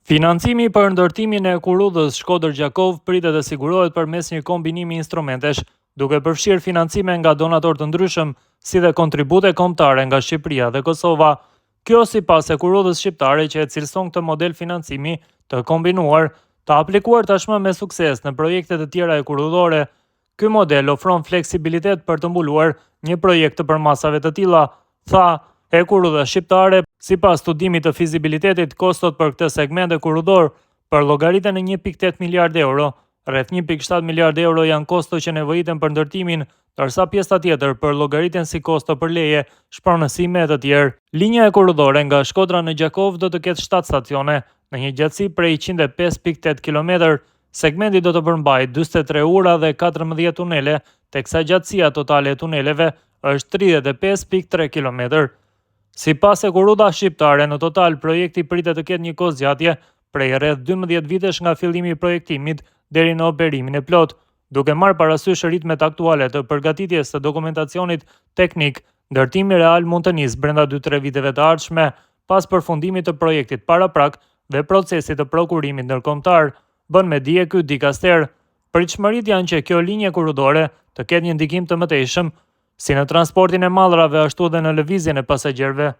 Financimi për ndërtimin e kurudhës Shkodër-Gjakov pritet të sigurohet përmes një kombinimi instrumentesh, duke përfshirë financime nga donatorë të ndryshëm, si dhe kontribute kombëtare nga Shqipëria dhe Kosova. Kjo sipas e kurudhës shqiptare që e cilëson këtë model financimi të kombinuar, të aplikuar tashmë me sukses në projekte të tjera e kurudhore. Ky model ofron fleksibilitet për të mbuluar një projekt të përmasave të tilla, tha e kurudha shqiptare. Sipas studimit të fizibilitetit, kostot për këtë segment e kurudhor përllogariten në 1.8 miliard euro. Rreth 1.7 miliard euro janë kosto që nevojiten për ndërtimin, ndërsa pjesa tjetër përllogariten si kosto për leje, shpronësime e të tjerë. Linja e kurudhore nga Shkodra në Gjakov do të ketë 7 stacione, në një gjatësi prej 105.8 km. Segmenti do të përmbajë 43 ura dhe 14 tunele, teksa gjatësia totale e tuneleve është 35.3 km. Sipas e kurudha shqiptare, në total projekti pritet të ketë një kozgjatje prej rreth 12 vitesh nga fillimi i projektimit deri në operimin e plot, duke marrë parasysh ritmet aktuale të përgatitjes të dokumentacionit teknik. Ndërtimi real mund të nisë brenda 2-3 viteve të ardhshme, pas përfundimit të projektit paraprak dhe procesit të prokurimit ndërkombëtar, bën me dije ky dikaster. Pritshmëritë janë që kjo linje kurudhore të ketë një ndikim të mëtejshëm si në transportin e mallrave ashtu edhe në lëvizjen e pasagjerëve.